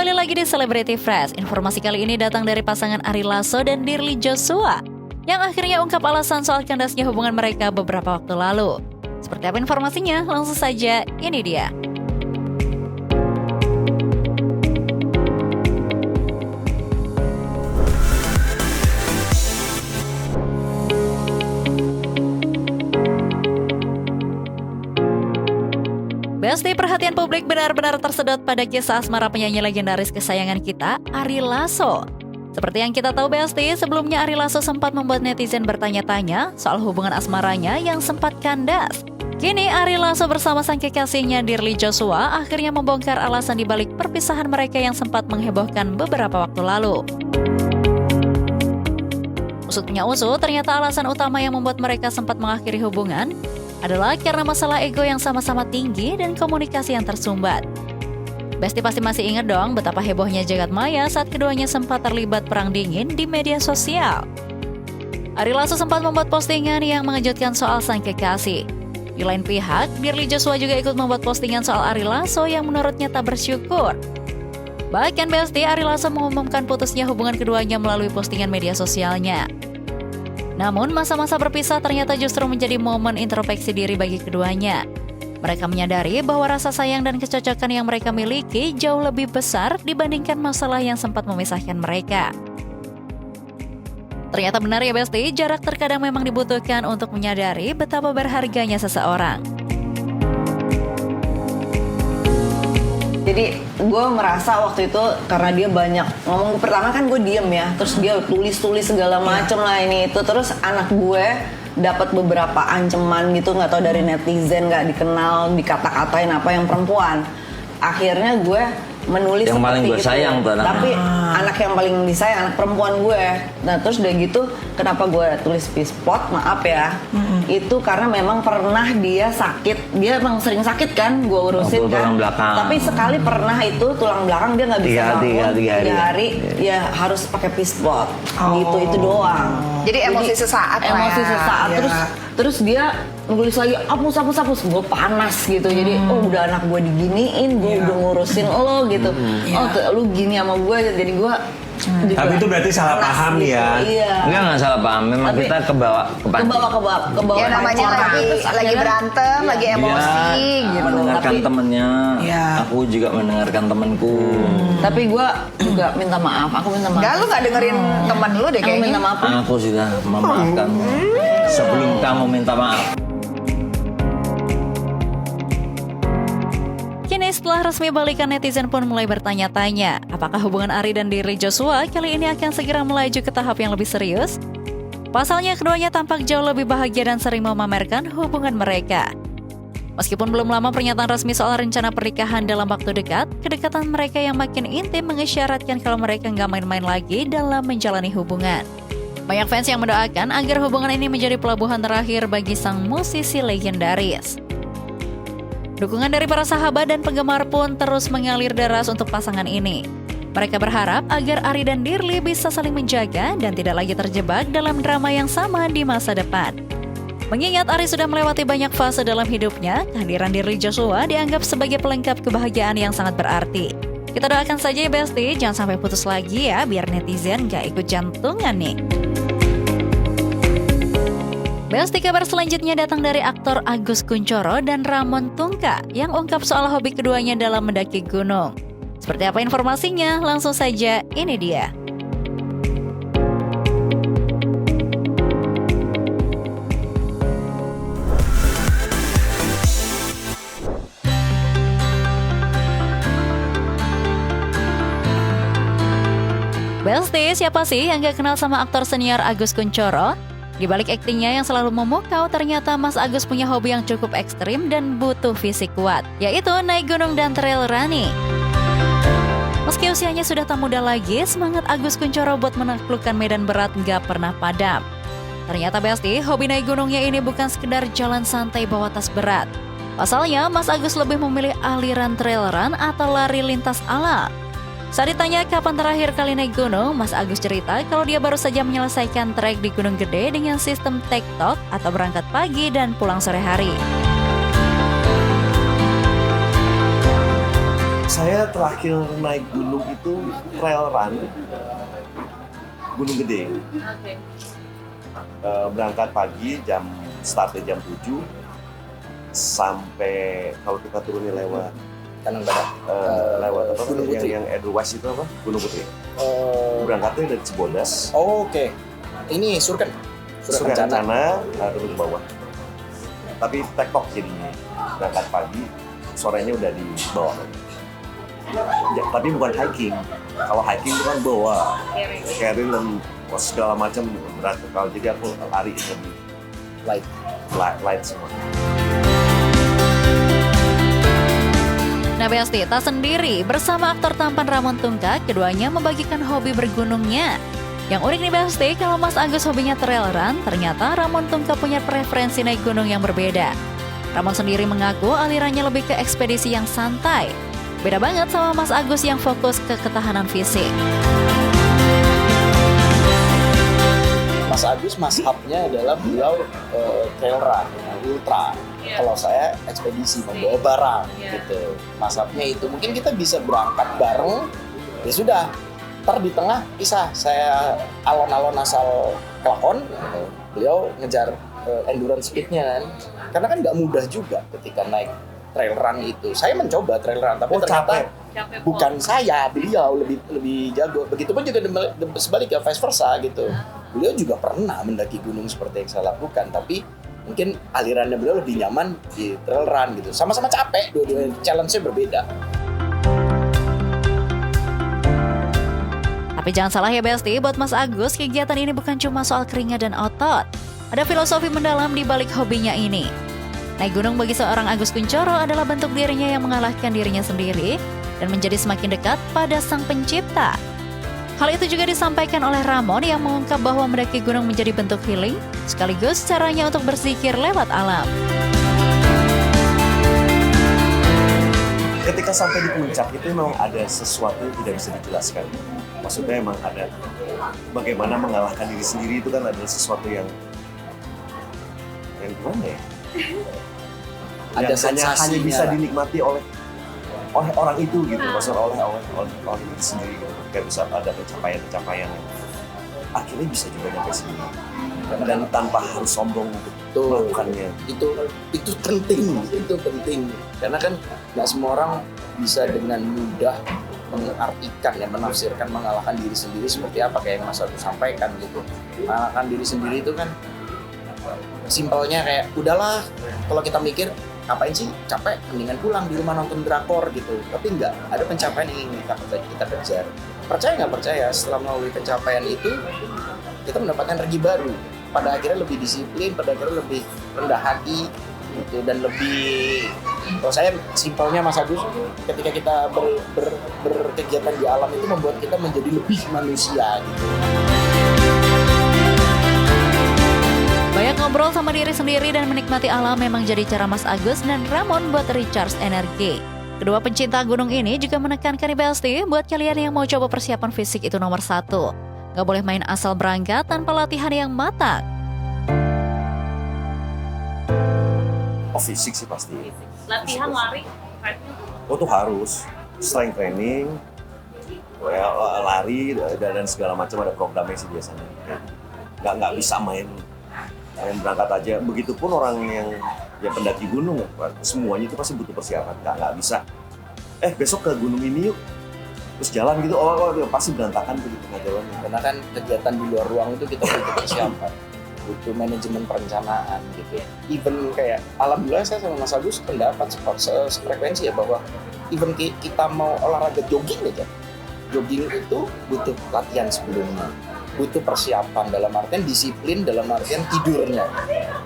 Kembali lagi di Celebrity Fresh. Informasi kali ini datang dari pasangan Ari Lasso dan Dirly Joshua yang akhirnya ungkap alasan soal kandasnya hubungan mereka beberapa waktu lalu. Seperti apa informasinya? Langsung saja, ini dia. Besti, perhatian publik benar-benar tersedot pada kisah asmara penyanyi legendaris kesayangan kita, Ari Lasso. Seperti yang kita tahu Besti, sebelumnya Ari Lasso sempat membuat netizen bertanya-tanya soal hubungan asmaranya yang sempat kandas. Kini Ari Lasso bersama sang kekasihnya Dirly Joshua akhirnya membongkar alasan dibalik perpisahan mereka yang sempat menghebohkan beberapa waktu lalu. Usut punya usut, ternyata alasan utama yang membuat mereka sempat mengakhiri hubungan adalah karena masalah ego yang sama-sama tinggi dan komunikasi yang tersumbat. Besti pasti masih ingat dong betapa hebohnya jagat maya saat keduanya sempat terlibat perang dingin di media sosial. Ari Lasso sempat membuat postingan yang mengejutkan soal sang kekasih. Di lain pihak, Dirly Joshua juga ikut membuat postingan soal Ari Lasso yang menurutnya tak bersyukur. Bahkan Besti, Ari Lasso mengumumkan putusnya hubungan keduanya melalui postingan media sosialnya. Namun, masa-masa berpisah ternyata justru menjadi momen introspeksi diri bagi keduanya. Mereka menyadari bahwa rasa sayang dan kecocokan yang mereka miliki jauh lebih besar dibandingkan masalah yang sempat memisahkan mereka. Ternyata benar ya Besti, jarak terkadang memang dibutuhkan untuk menyadari betapa berharganya seseorang. Jadi gue merasa waktu itu karena dia banyak ngomong, pertama kan gue diem ya, terus dia tulis segala macem lah ini itu, terus anak gue dapat beberapa ancaman gitu, nggak tahu dari netizen, nggak dikenal, dikata-katain apa yang perempuan. Akhirnya gue menulis yang paling gue sayang tuh tapi anak yang paling disayang anak perempuan gue. Nah terus udah gitu kenapa gue tulis P-spot, maaf ya, itu karena memang pernah dia sakit, dia emang sering sakit kan, gue urusin kan, tapi sekali pernah itu tulang belakang dia nggak bisa bangun 3 hari ya harus pakai P-spot gitu, itu doang. Jadi emosi sesaat lah emosi ya. sesaat Ya. Terus dia nulis lagi hapus, gue panas gitu. Jadi udah anak gue diginiin, gue udah ngurusin lo gitu. Lu gini sama gue, jadi gue tapi itu berarti salah paham nih ya. Iya. Enggak salah paham, memang Tapi kita kebawa Ya namanya lagi berantem, lagi emosi gitu. mendengarkan temennya. Iya. Aku juga mendengarkan temenku. Tapi gue juga minta maaf. Aku minta maaf. Enggak, lu gak dengerin temen lu deh Aku minta kayaknya. maaf. Aku sudah memaafkanmu sebelum kamu minta maaf. Kini setelah resmi balikan, netizen pun mulai bertanya-tanya, apakah hubungan Ari dan Dirly Joshua kali ini akan segera melaju ke tahap yang lebih serius? Pasalnya keduanya tampak jauh lebih bahagia dan sering memamerkan hubungan mereka. Meskipun belum lama pernyataan resmi soal rencana pernikahan dalam waktu dekat, kedekatan mereka yang makin intim mengisyaratkan kalau mereka nggak main-main lagi dalam menjalani hubungan. Banyak fans yang mendoakan agar hubungan ini menjadi pelabuhan terakhir bagi sang musisi legendaris. Dukungan dari para sahabat dan penggemar pun terus mengalir deras untuk pasangan ini. Mereka berharap agar Ari dan Dirly bisa saling menjaga dan tidak lagi terjebak dalam drama yang sama di masa depan. Mengingat Ari sudah melewati banyak fase dalam hidupnya, kehadiran Dirly Joshua dianggap sebagai pelengkap kebahagiaan yang sangat berarti. Kita doakan saja ya Besti, jangan sampai putus lagi ya, biar netizen gak ikut jantungan nih. Besti, kabar selanjutnya datang dari aktor Agus Kuncoro dan Ramon Tungka yang ungkap soal hobi keduanya dalam mendaki gunung. Seperti apa informasinya? Langsung saja, ini dia. Besti, siapa sih yang gak kenal sama aktor senior Agus Kuncoro? Di balik aktingnya yang selalu memukau, ternyata Mas Agus punya hobi yang cukup ekstrim dan butuh fisik kuat, yaitu naik gunung dan trail running. Meski usianya sudah tak muda lagi, semangat Agus Kuncoro buat menaklukkan medan berat gak pernah padam. Ternyata Besti, hobi naik gunungnya ini bukan sekedar jalan santai bawa tas berat. Pasalnya, Mas Agus lebih memilih aliran trail run atau lari lintas alam. Saat ditanya kapan terakhir kali naik gunung, Mas Agus cerita kalau dia baru saja menyelesaikan trek di Gunung Gede dengan sistem tektok atau berangkat pagi dan pulang sore hari. Saya terakhir naik gunung itu trail run Gunung Gede. Berangkat pagi startnya jam 7 sampai kalau kita turunnya lewat Tanang Barat. lewat apa Gunung Putri. yang Edelweiss itu apa? Gunung Putri. Berangkatnya dari Cibodas. Oh, oke. Ini Surken. Sudah rencana turun ke bawah. Tapi tektok jadinya. Berangkat pagi, sorenya udah di bawah. Ya, tapi bukan hiking. Kalau hiking itu kan bawa carry dan segala macam berat. Kalau jadi aku lari lebih light semua. Nah Besti, tak sendiri, bersama aktor tampan Ramon Tungkak, keduanya membagikan hobi bergunungnya. Yang unik nih Besti, kalau Mas Agus hobinya trail run, ternyata Ramon Tungkak punya preferensi naik gunung yang berbeda. Ramon sendiri mengaku alirannya lebih ke ekspedisi yang santai. Beda banget sama Mas Agus yang fokus ke ketahanan fisik. Mas Agus mashapnya adalah beliau trail run, ultra. Kalau saya ekspedisi, membawa barang gitu. Mashapnya itu mungkin kita bisa berangkat bareng, ya sudah. Ntar di tengah pisah, saya alon-alon asal kelakon, gitu. Beliau ngejar endurance speed-nya kan. Karena kan nggak mudah juga ketika naik trail run itu. Saya mencoba trail run, tapi ternyata bukan saya, beliau lebih jago. Begitupun juga sebaliknya, vice versa gitu. Beliau juga pernah mendaki gunung seperti yang saya lakukan, tapi mungkin alirannya beliau lebih nyaman di trail run gitu. Sama-sama capek, dua-duanya challenge-nya berbeda. Tapi jangan salah ya Besti, buat Mas Agus, kegiatan ini bukan cuma soal keringat dan otot. Ada filosofi mendalam di balik hobinya ini. Naik gunung bagi seorang Agus Kuncoro adalah bentuk dirinya yang mengalahkan dirinya sendiri dan menjadi semakin dekat pada Sang Pencipta. Hal itu juga disampaikan oleh Ramon yang mengungkap bahwa mendaki gunung menjadi bentuk healing, sekaligus caranya untuk berzikir lewat alam. Ketika sampai di puncak itu memang ada sesuatu yang tidak bisa dijelaskan. Maksudnya emang ada bagaimana mengalahkan diri sendiri itu kan adalah sesuatu yang gimana ya? Ada Yang hanya sensasinya bisa lah. dinikmati oleh orang itu gitu, maksudnya oleh orang itu sendiri gitu. Kayak bisa ada pencapaian yang akhirnya bisa juga nyampe sini dan tanpa harus sombong untuk melakukannya. Itu penting karena kan nggak semua orang bisa dengan mudah mengartikan ya, menafsirkan mengalahkan diri sendiri seperti apa kayak yang Mas Agus sampaikan gitu. Mengalahkan diri sendiri itu kan simpelnya kayak udahlah, kalau kita mikir ngapain sih capek, mendingan pulang di rumah nonton drakor gitu. Tapi enggak, ada pencapaian yang ingin kita kejar. Percaya nggak percaya, setelah melalui pencapaian itu kita mendapatkan energi baru. Pada akhirnya lebih disiplin, pada akhirnya lebih rendah hati gitu, dan lebih, kalau saya simpelnya Mas Agus, ketika kita berkegiatan di alam itu membuat kita menjadi lebih manusia gitu. Banyak ngobrol sama diri sendiri dan menikmati alam memang jadi cara Mas Agus dan Ramon buat recharge energi. Kedua pencinta gunung ini juga menekankan nih Besti, buat kalian yang mau coba persiapan fisik itu nomor 1. Gak boleh main asal berangkat tanpa latihan yang matang. Oh, fisik sih pasti. Latihan lari, Oh, tuh harus strength training, ya, lari dan segala macam, ada programnya sih biasanya. Nggak bisa main berangkat aja. Begitupun orang yang ya pendaki gunung, semuanya itu pasti butuh persiapan. Nggak bisa. Besok ke gunung ini yuk, terus jalan gitu. Pasti berantakan begitu tengah jalan. Karena kan kegiatan di luar ruang itu kita butuh persiapan, butuh manajemen perencanaan gitu. Even kayak alhamdulillah saya sama Mas Agus pendapat frekuensi ya, bahwa even kita mau olahraga jogging aja, jogging itu butuh latihan sebelumnya, butuh persiapan dalam artian disiplin, dalam artian tidurnya,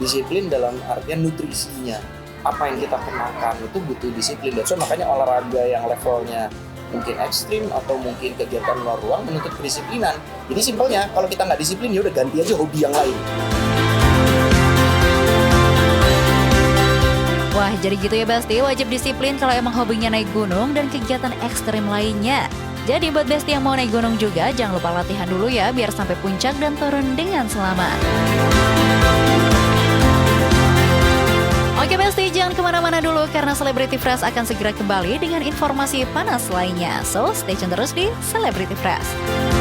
disiplin dalam artian nutrisinya, apa yang kita kenakan itu butuh disiplin. Dan so makanya olahraga yang levelnya mungkin ekstrim atau mungkin kegiatan luar ruang menuntut kedisiplinan. Jadi simpelnya kalau kita nggak disiplin ya udah ganti aja hobi yang lain. Wah, jadi gitu ya Besti, wajib disiplin kalau emang hobinya naik gunung dan kegiatan ekstrim lainnya. Jadi buat Besti yang mau naik gunung juga, jangan lupa latihan dulu ya, biar sampai puncak dan turun dengan selamat. Oke Besti, jangan kemana-mana dulu karena Celebrity Fresh akan segera kembali dengan informasi panas lainnya. So, stay tune terus di Celebrity Fresh.